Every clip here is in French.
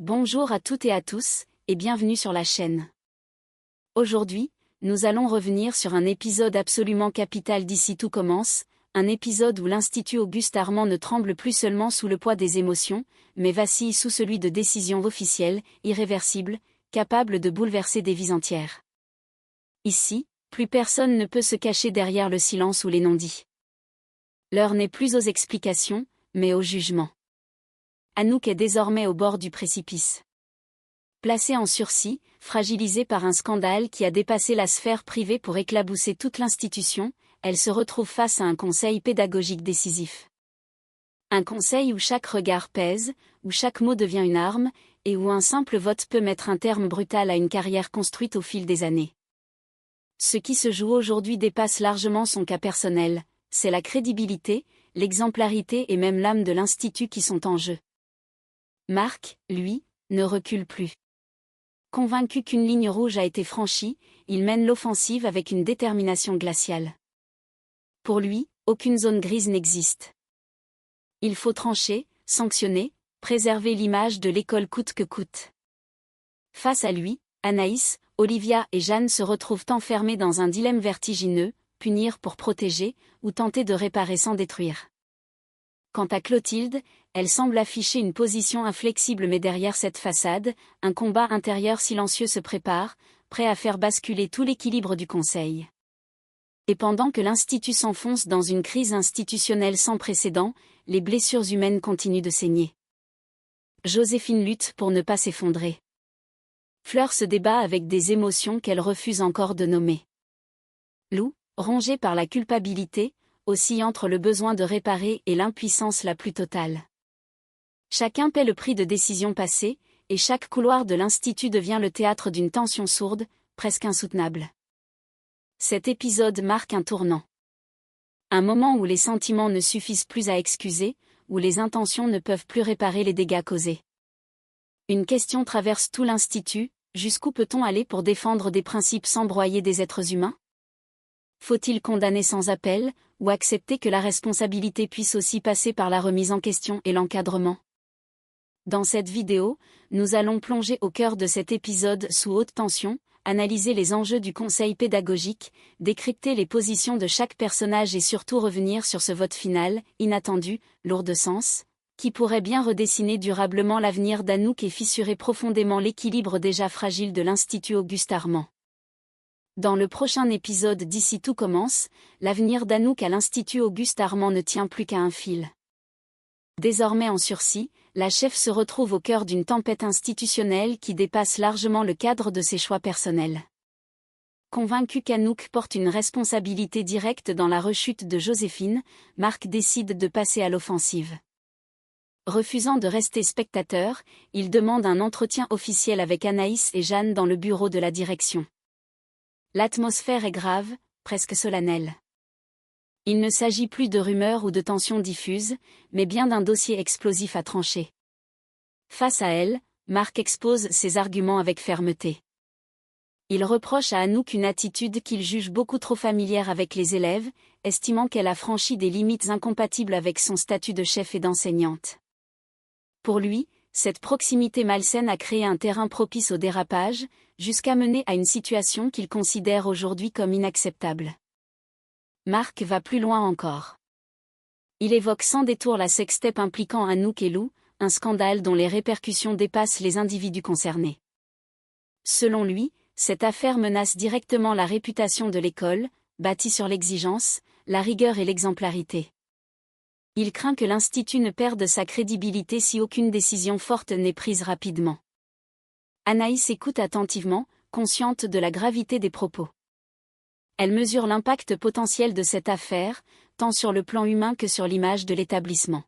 Bonjour à toutes et à tous, et bienvenue sur la chaîne. Aujourd'hui, nous allons revenir sur un épisode absolument capital d'Ici tout commence, un épisode où l'Institut Auguste Armand ne tremble plus seulement sous le poids des émotions, mais vacille sous celui de décisions officielles, irréversibles, capables de bouleverser des vies entières. Ici, plus personne ne peut se cacher derrière le silence ou les non-dits. L'heure n'est plus aux explications, mais au jugement. Anouk est désormais au bord du précipice. Placée en sursis, fragilisée par un scandale qui a dépassé la sphère privée pour éclabousser toute l'institution, elle se retrouve face à un conseil pédagogique décisif. Un conseil où chaque regard pèse, où chaque mot devient une arme, et où un simple vote peut mettre un terme brutal à une carrière construite au fil des années. Ce qui se joue aujourd'hui dépasse largement son cas personnel, c'est la crédibilité, l'exemplarité et même l'âme de l'Institut qui sont en jeu. Marc, lui, ne recule plus. Convaincu qu'une ligne rouge a été franchie, il mène l'offensive avec une détermination glaciale. Pour lui, aucune zone grise n'existe. Il faut trancher, sanctionner, préserver l'image de l'école coûte que coûte. Face à lui, Anaïs, Olivia et Jeanne se retrouvent enfermées dans un dilemme vertigineux, punir pour protéger, ou tenter de réparer sans détruire. Quant à Clotilde, elle semble afficher une position inflexible, mais derrière cette façade, un combat intérieur silencieux se prépare, prêt à faire basculer tout l'équilibre du conseil. Et pendant que l'Institut s'enfonce dans une crise institutionnelle sans précédent, les blessures humaines continuent de saigner. Joséphine lutte pour ne pas s'effondrer. Fleur se débat avec des émotions qu'elle refuse encore de nommer. Lou, rongée par la culpabilité, oscille entre le besoin de réparer et l'impuissance la plus totale. Chacun paie le prix de décisions passées, et chaque couloir de l'Institut devient le théâtre d'une tension sourde, presque insoutenable. Cet épisode marque un tournant. Un moment où les sentiments ne suffisent plus à excuser, où les intentions ne peuvent plus réparer les dégâts causés. Une question traverse tout l'Institut: jusqu'où peut-on aller pour défendre des principes sans broyer des êtres humains ? Faut-il condamner sans appel, ou accepter que la responsabilité puisse aussi passer par la remise en question et l'encadrement ? Dans cette vidéo, nous allons plonger au cœur de cet épisode sous haute tension, analyser les enjeux du conseil pédagogique, décrypter les positions de chaque personnage et surtout revenir sur ce vote final, inattendu, lourd de sens, qui pourrait bien redessiner durablement l'avenir d'Anouk et fissurer profondément l'équilibre déjà fragile de l'Institut Auguste Armand. Dans le prochain épisode d'Ici tout commence, l'avenir d'Anouk à l'Institut Auguste Armand ne tient plus qu'à un fil. Désormais en sursis, la chef se retrouve au cœur d'une tempête institutionnelle qui dépasse largement le cadre de ses choix personnels. Convaincu qu'Anouk porte une responsabilité directe dans la rechute de Joséphine, Marc décide de passer à l'offensive. Refusant de rester spectateur, il demande un entretien officiel avec Anaïs et Jeanne dans le bureau de la direction. L'atmosphère est grave, presque solennelle. Il ne s'agit plus de rumeurs ou de tensions diffuses, mais bien d'un dossier explosif à trancher. Face à elle, Marc expose ses arguments avec fermeté. Il reproche à Anouk une attitude qu'il juge beaucoup trop familière avec les élèves, estimant qu'elle a franchi des limites incompatibles avec son statut de chef et d'enseignante. Pour lui, cette proximité malsaine a créé un terrain propice au dérapage, jusqu'à mener à une situation qu'il considère aujourd'hui comme inacceptable. Marc va plus loin encore. Il évoque sans détour la sextape impliquant Anouk et Lou, un scandale dont les répercussions dépassent les individus concernés. Selon lui, cette affaire menace directement la réputation de l'école, bâtie sur l'exigence, la rigueur et l'exemplarité. Il craint que l'Institut ne perde sa crédibilité si aucune décision forte n'est prise rapidement. Anaïs écoute attentivement, consciente de la gravité des propos. Elle mesure l'impact potentiel de cette affaire, tant sur le plan humain que sur l'image de l'établissement.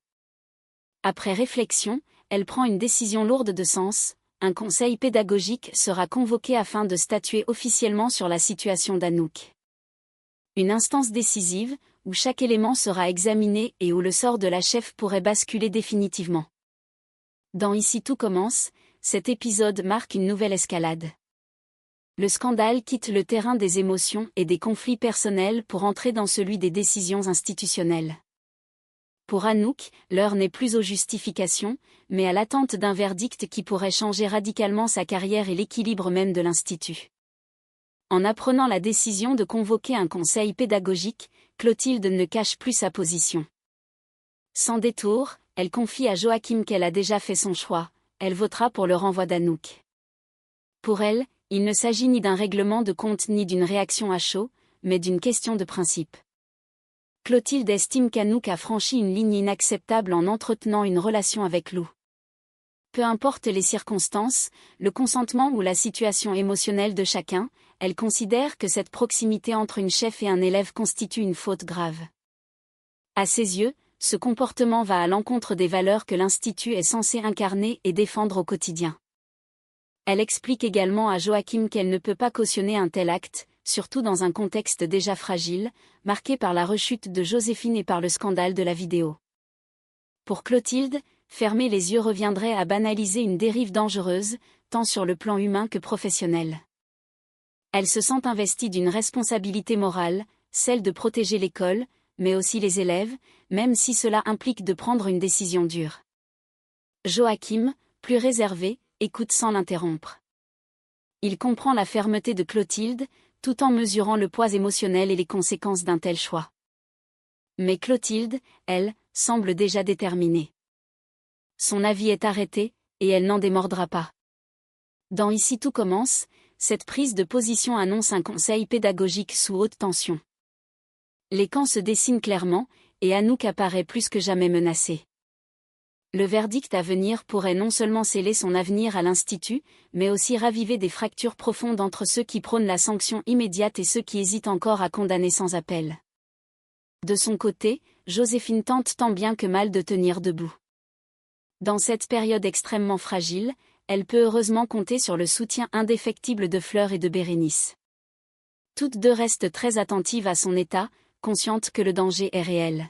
Après réflexion, elle prend une décision lourde de sens: un conseil pédagogique sera convoqué afin de statuer officiellement sur la situation d'Anouk. Une instance décisive, où chaque élément sera examiné et où le sort de la chef pourrait basculer définitivement. Dans Ici tout commence, cet épisode marque une nouvelle escalade. Le scandale quitte le terrain des émotions et des conflits personnels pour entrer dans celui des décisions institutionnelles. Pour Anouk, l'heure n'est plus aux justifications, mais à l'attente d'un verdict qui pourrait changer radicalement sa carrière et l'équilibre même de l'Institut. En apprenant la décision de convoquer un conseil pédagogique, Clotilde ne cache plus sa position. Sans détour, elle confie à Joachim qu'elle a déjà fait son choix, elle votera pour le renvoi d'Anouk. Pour elle, il ne s'agit ni d'un règlement de compte ni d'une réaction à chaud, mais d'une question de principe. Clotilde estime qu'Anouk a franchi une ligne inacceptable en entretenant une relation avec Lou. Peu importe les circonstances, le consentement ou la situation émotionnelle de chacun, elle considère que cette proximité entre une chef et un élève constitue une faute grave. À ses yeux, ce comportement va à l'encontre des valeurs que l'Institut est censé incarner et défendre au quotidien. Elle explique également à Joachim qu'elle ne peut pas cautionner un tel acte, surtout dans un contexte déjà fragile, marqué par la rechute de Joséphine et par le scandale de la vidéo. Pour Clotilde, fermer les yeux reviendrait à banaliser une dérive dangereuse, tant sur le plan humain que professionnel. Elle se sent investie d'une responsabilité morale, celle de protéger l'école, mais aussi les élèves, même si cela implique de prendre une décision dure. Joachim, plus réservé, écoute sans l'interrompre. Il comprend la fermeté de Clotilde, tout en mesurant le poids émotionnel et les conséquences d'un tel choix. Mais Clotilde, elle, semble déjà déterminée. Son avis est arrêté, et elle n'en démordra pas. Dans Ici tout commence, cette prise de position annonce un conseil pédagogique sous haute tension. Les camps se dessinent clairement, et Anouk apparaît plus que jamais menacée. Le verdict à venir pourrait non seulement sceller son avenir à l'Institut, mais aussi raviver des fractures profondes entre ceux qui prônent la sanction immédiate et ceux qui hésitent encore à condamner sans appel. De son côté, Joséphine tente tant bien que mal de tenir debout. Dans cette période extrêmement fragile, elle peut heureusement compter sur le soutien indéfectible de Fleur et de Bérénice. Toutes deux restent très attentives à son état, conscientes que le danger est réel.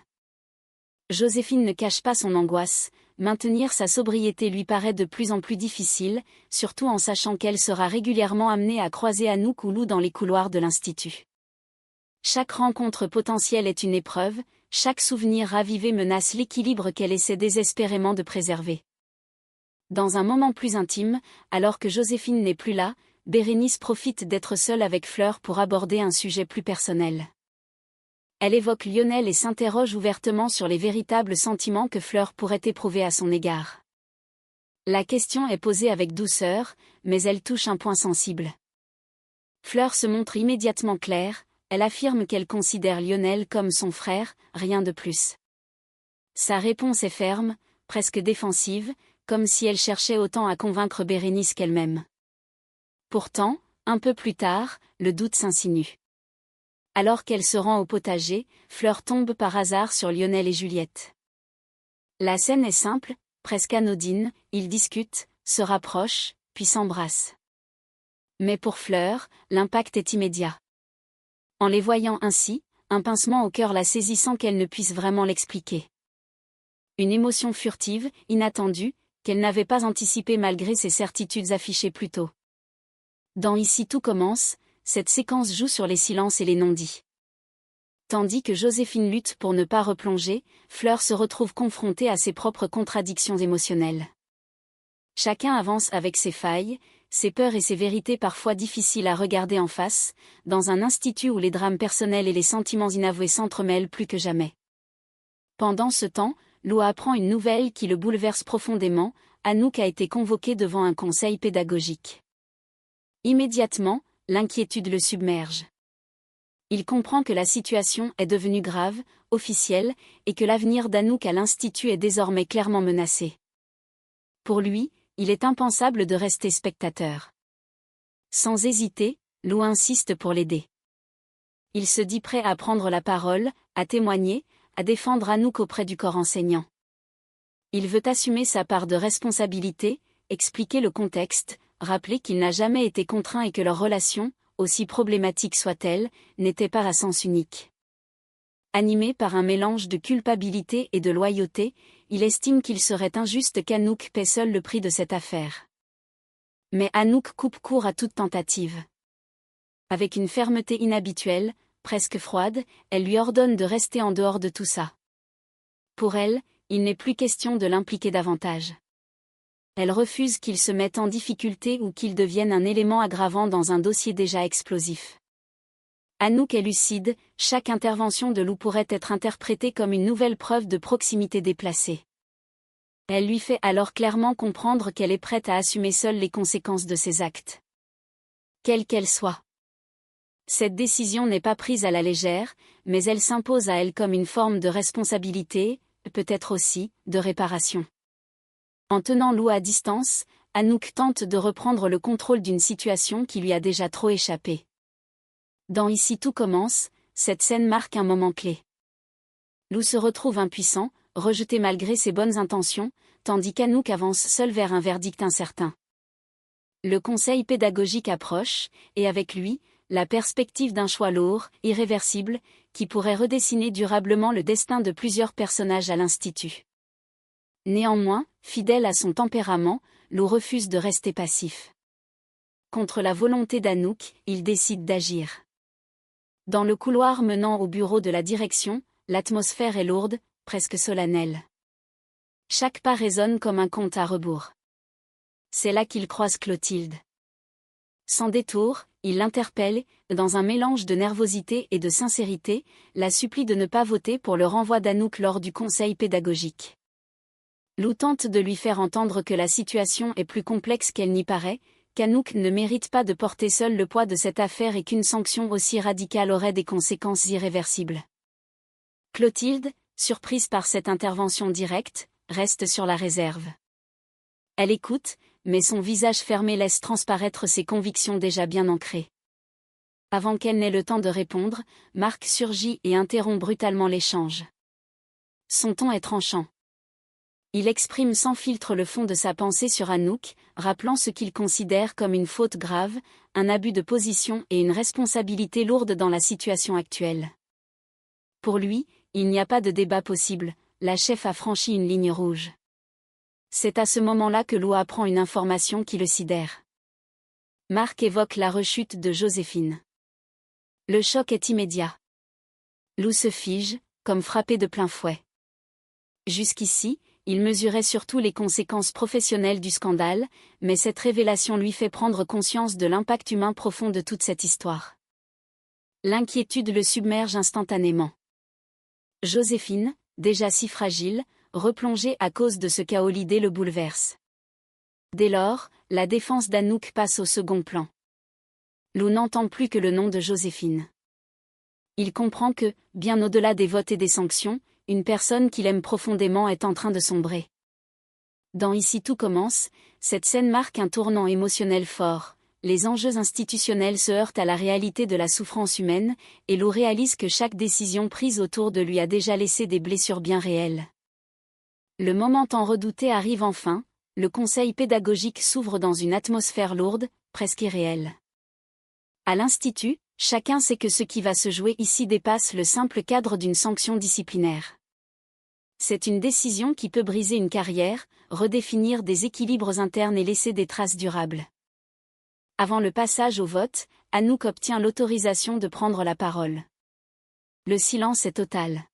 Joséphine ne cache pas son angoisse, maintenir sa sobriété lui paraît de plus en plus difficile, surtout en sachant qu'elle sera régulièrement amenée à croiser Anouk ou Lou dans les couloirs de l'Institut. Chaque rencontre potentielle est une épreuve, chaque souvenir ravivé menace l'équilibre qu'elle essaie désespérément de préserver. Dans un moment plus intime, alors que Joséphine n'est plus là, Bérénice profite d'être seule avec Fleur pour aborder un sujet plus personnel. Elle évoque Lionel et s'interroge ouvertement sur les véritables sentiments que Fleur pourrait éprouver à son égard. La question est posée avec douceur, mais elle touche un point sensible. Fleur se montre immédiatement claire, elle affirme qu'elle considère Lionel comme son frère, rien de plus. Sa réponse est ferme, presque défensive, comme si elle cherchait autant à convaincre Bérénice qu'elle-même. Pourtant, un peu plus tard, le doute s'insinue. Alors qu'elle se rend au potager, Fleur tombe par hasard sur Lionel et Juliette. La scène est simple, presque anodine, ils discutent, se rapprochent, puis s'embrassent. Mais pour Fleur, l'impact est immédiat. En les voyant ainsi, un pincement au cœur la saisit sans qu'elle ne puisse vraiment l'expliquer. Une émotion furtive, inattendue, qu'elle n'avait pas anticipée malgré ses certitudes affichées plus tôt. Dans Ici tout commence, cette séquence joue sur les silences et les non-dits. Tandis que Joséphine lutte pour ne pas replonger, Fleur se retrouve confrontée à ses propres contradictions émotionnelles. Chacun avance avec ses failles, ses peurs et ses vérités parfois difficiles à regarder en face, dans un institut où les drames personnels et les sentiments inavoués s'entremêlent plus que jamais. Pendant ce temps, Lou apprend une nouvelle qui le bouleverse profondément, Anouk a été convoquée devant un conseil pédagogique. Immédiatement, l'inquiétude le submerge. Il comprend que la situation est devenue grave, officielle, et que l'avenir d'Anouk à l'Institut est désormais clairement menacé. Pour lui, il est impensable de rester spectateur. Sans hésiter, Lou insiste pour l'aider. Il se dit prêt à prendre la parole, à témoigner, à défendre Anouk auprès du corps enseignant. Il veut assumer sa part de responsabilité, expliquer le contexte, rappeler qu'il n'a jamais été contraint et que leur relation, aussi problématique soit-elle, n'était pas à sens unique. Animé par un mélange de culpabilité et de loyauté, il estime qu'il serait injuste qu'Anouk paie seule le prix de cette affaire. Mais Anouk coupe court à toute tentative. Avec une fermeté inhabituelle, presque froide, elle lui ordonne de rester en dehors de tout ça. Pour elle, il n'est plus question de l'impliquer davantage. Elle refuse qu'il se mette en difficulté ou qu'il devienne un élément aggravant dans un dossier déjà explosif. Anouk est lucide, chaque intervention de Lou pourrait être interprétée comme une nouvelle preuve de proximité déplacée. Elle lui fait alors clairement comprendre qu'elle est prête à assumer seule les conséquences de ses actes. Quelles qu'elles soient. Cette décision n'est pas prise à la légère, mais elle s'impose à elle comme une forme de responsabilité, peut-être aussi, de réparation. En tenant Lou à distance, Anouk tente de reprendre le contrôle d'une situation qui lui a déjà trop échappé. Dans Ici tout commence, cette scène marque un moment clé. Lou se retrouve impuissant, rejeté malgré ses bonnes intentions, tandis qu'Anouk avance seule vers un verdict incertain. Le conseil pédagogique approche, et avec lui, la perspective d'un choix lourd, irréversible, qui pourrait redessiner durablement le destin de plusieurs personnages à l'Institut. Néanmoins, fidèle à son tempérament, Lou refuse de rester passif. Contre la volonté d'Anouk, il décide d'agir. Dans le couloir menant au bureau de la direction, l'atmosphère est lourde, presque solennelle. Chaque pas résonne comme un compte à rebours. C'est là qu'il croise Clotilde. Sans détour, il l'interpelle, dans un mélange de nervosité et de sincérité, la supplie de ne pas voter pour le renvoi d'Anouk lors du conseil pédagogique. Lou tente de lui faire entendre que la situation est plus complexe qu'elle n'y paraît, qu'Anouk ne mérite pas de porter seule le poids de cette affaire et qu'une sanction aussi radicale aurait des conséquences irréversibles. Clotilde, surprise par cette intervention directe, reste sur la réserve. Elle écoute, mais son visage fermé laisse transparaître ses convictions déjà bien ancrées. Avant qu'elle n'ait le temps de répondre, Marc surgit et interrompt brutalement l'échange. Son ton est tranchant. Il exprime sans filtre le fond de sa pensée sur Anouk, rappelant ce qu'il considère comme une faute grave, un abus de position et une responsabilité lourde dans la situation actuelle. Pour lui, il n'y a pas de débat possible, la chef a franchi une ligne rouge. C'est à ce moment-là que Lou apprend une information qui le sidère. Marc évoque la rechute de Joséphine. Le choc est immédiat. Lou se fige, comme frappé de plein fouet. Jusqu'ici, il mesurait surtout les conséquences professionnelles du scandale, mais cette révélation lui fait prendre conscience de l'impact humain profond de toute cette histoire. L'inquiétude le submerge instantanément. Joséphine, déjà si fragile, replongée à cause de ce chaos, l'idée le bouleverse. Dès lors, la défense d'Anouk passe au second plan. Lou n'entend plus que le nom de Joséphine. Il comprend que, bien au-delà des votes et des sanctions, une personne qu'il aime profondément est en train de sombrer. Dans Ici tout commence, cette scène marque un tournant émotionnel fort. Les enjeux institutionnels se heurtent à la réalité de la souffrance humaine, et Lou réalise que chaque décision prise autour de lui a déjà laissé des blessures bien réelles. Le moment tant redouté arrive enfin, le conseil pédagogique s'ouvre dans une atmosphère lourde, presque irréelle. À l'Institut, chacun sait que ce qui va se jouer ici dépasse le simple cadre d'une sanction disciplinaire. C'est une décision qui peut briser une carrière, redéfinir des équilibres internes et laisser des traces durables. Avant le passage au vote, Anouk obtient l'autorisation de prendre la parole. Le silence est total.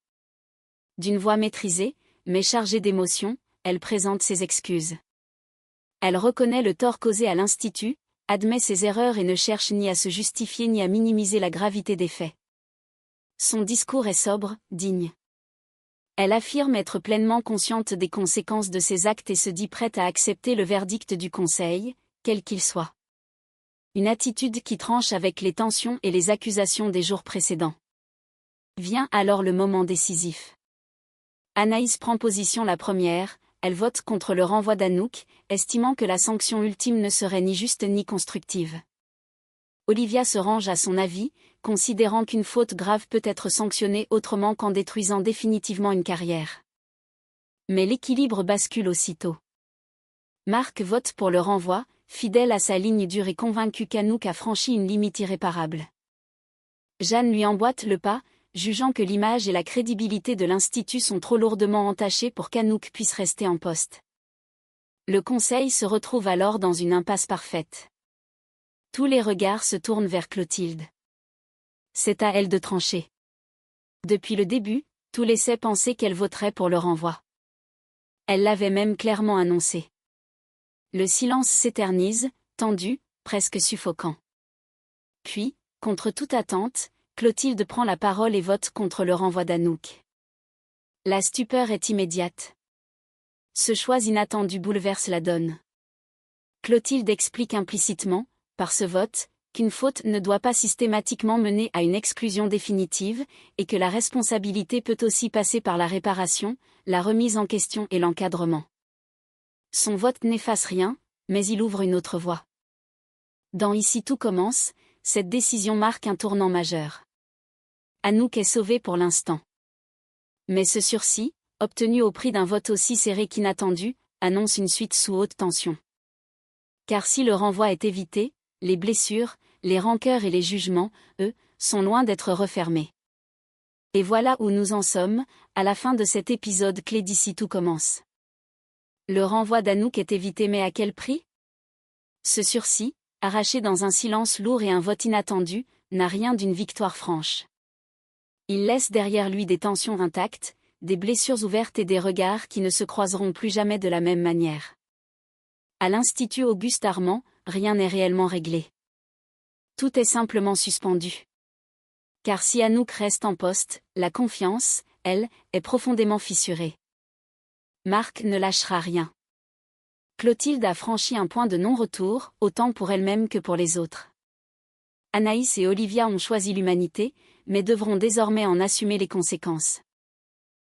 D'une voix maîtrisée, mais chargée d'émotion, elle présente ses excuses. Elle reconnaît le tort causé à l'Institut, admet ses erreurs et ne cherche ni à se justifier ni à minimiser la gravité des faits. Son discours est sobre, digne. Elle affirme être pleinement consciente des conséquences de ses actes et se dit prête à accepter le verdict du Conseil, quel qu'il soit. Une attitude qui tranche avec les tensions et les accusations des jours précédents. Vient alors le moment décisif. Anaïs prend position la première, elle vote contre le renvoi d'Anouk, estimant que la sanction ultime ne serait ni juste ni constructive. Olivia se range à son avis, considérant qu'une faute grave peut être sanctionnée autrement qu'en détruisant définitivement une carrière. Mais l'équilibre bascule aussitôt. Marc vote pour le renvoi, fidèle à sa ligne dure et convaincu qu'Anouk a franchi une limite irréparable. Jeanne lui emboîte le pas, jugeant que l'image et la crédibilité de l'Institut sont trop lourdement entachées pour qu'Anouk puisse rester en poste. Le conseil se retrouve alors dans une impasse parfaite. Tous les regards se tournent vers Clotilde. C'est à elle de trancher. Depuis le début, Tout laissait penser qu'elle voterait pour le renvoi. Elle l'avait même clairement annoncé. Le silence s'éternise, tendu, presque suffocant. Puis, contre toute attente, Clotilde prend la parole et vote contre le renvoi d'Anouk. La stupeur est immédiate. Ce choix inattendu bouleverse la donne. Clotilde explique implicitement, par ce vote, qu'une faute ne doit pas systématiquement mener à une exclusion définitive, et que la responsabilité peut aussi passer par la réparation, la remise en question et l'encadrement. Son vote n'efface rien, mais il ouvre une autre voie. Dans Ici tout commence, cette décision marque un tournant majeur. Anouk est sauvée pour l'instant. Mais ce sursis, obtenu au prix d'un vote aussi serré qu'inattendu, annonce une suite sous haute tension. Car si le renvoi est évité, les blessures, les rancœurs et les jugements, eux, sont loin d'être refermés. Et voilà où nous en sommes, à la fin de cet épisode clé d'Ici tout commence. Le renvoi d'Anouk est évité, mais à quel prix? Ce sursis, arraché dans un silence lourd et un vote inattendu, n'a rien d'une victoire franche. Il laisse derrière lui des tensions intactes, des blessures ouvertes et des regards qui ne se croiseront plus jamais de la même manière. À l'Institut Auguste Armand, rien n'est réellement réglé. Tout est simplement suspendu. Car si Anouk reste en poste, la confiance, elle, est profondément fissurée. Marc ne lâchera rien. Clotilde a franchi un point de non-retour, autant pour elle-même que pour les autres. Anaïs et Olivia ont choisi l'humanité, mais devront désormais en assumer les conséquences.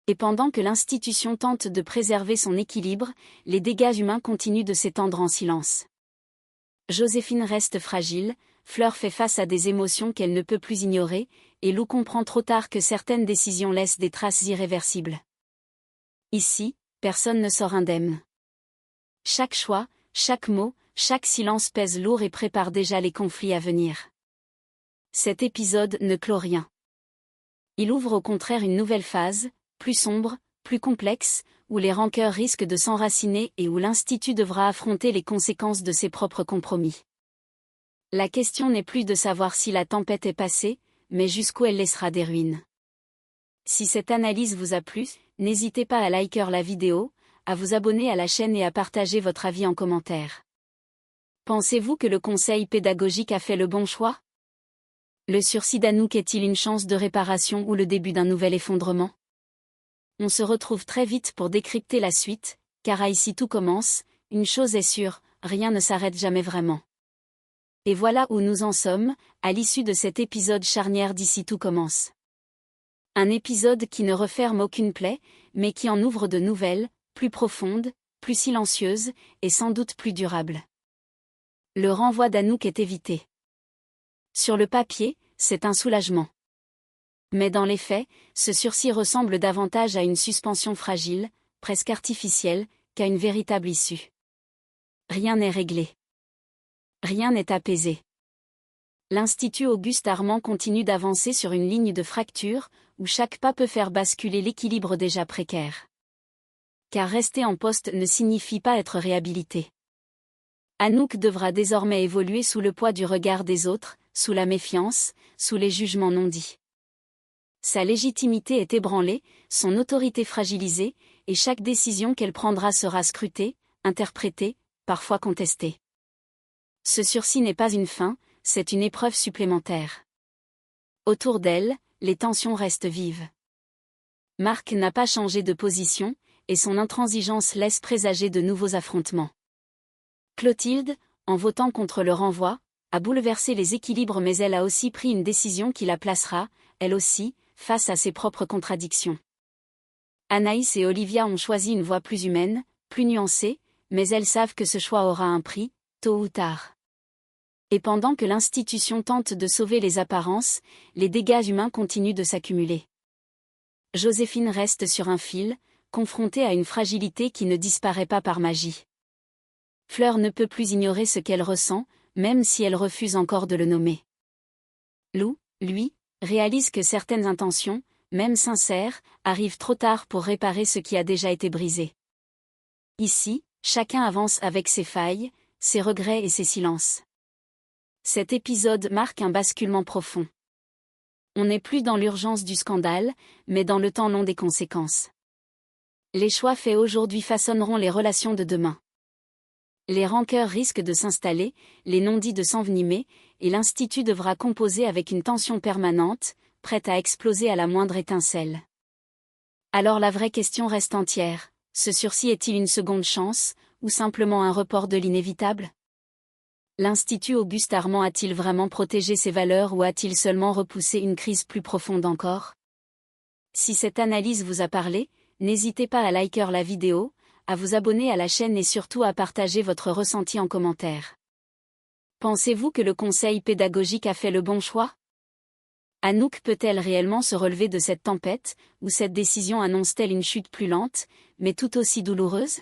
Et pendant que l'institution tente de préserver son équilibre, les dégâts humains continuent de s'étendre en silence. Joséphine reste fragile, Fleur fait face à des émotions qu'elle ne peut plus ignorer, et Lou comprend trop tard que certaines décisions laissent des traces irréversibles. Ici, personne ne sort indemne. Chaque choix, chaque mot, chaque silence pèse lourd et prépare déjà les conflits à venir. Cet épisode ne clôt rien. Il ouvre au contraire une nouvelle phase, plus sombre, plus complexe, où les rancœurs risquent de s'enraciner et où l'Institut devra affronter les conséquences de ses propres compromis. La question n'est plus de savoir si la tempête est passée, mais jusqu'où elle laissera des ruines. Si cette analyse vous a plu, n'hésitez pas à liker la vidéo, à vous abonner à la chaîne et à partager votre avis en commentaire. Pensez-vous que le conseil pédagogique a fait le bon choix? Le sursis d'Anouk est-il une chance de réparation ou le début d'un nouvel effondrement? On se retrouve très vite pour décrypter la suite, car à Ici tout commence, une chose est sûre, rien ne s'arrête jamais vraiment. Et voilà où nous en sommes, à l'issue de cet épisode charnière d'Ici tout commence. Un épisode qui ne referme aucune plaie, mais qui en ouvre de nouvelles, plus profondes, plus silencieuses, et sans doute plus durables. Le renvoi d'Anouk est évité. Sur le papier, c'est un soulagement. Mais dans les faits, ce sursis ressemble davantage à une suspension fragile, presque artificielle, qu'à une véritable issue. Rien n'est réglé. Rien n'est apaisé. L'Institut Auguste Armand continue d'avancer sur une ligne de fracture, où chaque pas peut faire basculer l'équilibre déjà précaire. Car rester en poste ne signifie pas être réhabilité. Anouk devra désormais évoluer sous le poids du regard des autres, sous la méfiance, sous les jugements non dits. Sa légitimité est ébranlée, son autorité fragilisée, et chaque décision qu'elle prendra sera scrutée, interprétée, parfois contestée. Ce sursis n'est pas une fin, c'est une épreuve supplémentaire. Autour d'elle, les tensions restent vives. Marc n'a pas changé de position, et son intransigeance laisse présager de nouveaux affrontements. Clotilde, en votant contre le renvoi, a bouleversé les équilibres, mais elle a aussi pris une décision qui la placera, elle aussi, face à ses propres contradictions. Anaïs et Olivia ont choisi une voie plus humaine, plus nuancée, mais elles savent que ce choix aura un prix, tôt ou tard. Et pendant que l'institution tente de sauver les apparences, les dégâts humains continuent de s'accumuler. Joséphine reste sur un fil, confrontée à une fragilité qui ne disparaît pas par magie. Fleur ne peut plus ignorer ce qu'elle ressent, même si elle refuse encore de le nommer. Lou, lui, réalise que certaines intentions, même sincères, arrivent trop tard pour réparer ce qui a déjà été brisé. Ici, chacun avance avec ses failles, ses regrets et ses silences. Cet épisode marque un basculement profond. On n'est plus dans l'urgence du scandale, mais dans le temps long des conséquences. Les choix faits aujourd'hui façonneront les relations de demain. Les rancœurs risquent de s'installer, les non-dits de s'envenimer, et l'Institut devra composer avec une tension permanente, prête à exploser à la moindre étincelle. Alors la vraie question reste entière, ce sursis est-il une seconde chance, ou simplement un report de l'inévitable ? L'Institut Auguste Armand a-t-il vraiment protégé ses valeurs ou a-t-il seulement repoussé une crise plus profonde encore ? Si cette analyse vous a parlé, n'hésitez pas à liker la vidéo, à vous abonner à la chaîne et surtout à partager votre ressenti en commentaire. Pensez-vous que le conseil pédagogique a fait le bon choix ? Anouk peut-elle réellement se relever de cette tempête, ou cette décision annonce-t-elle une chute plus lente, mais tout aussi douloureuse ?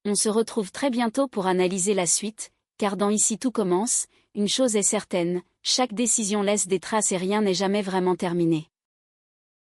On se retrouve très bientôt pour analyser la suite, car dans Ici tout commence, une chose est certaine, chaque décision laisse des traces et rien n'est jamais vraiment terminé.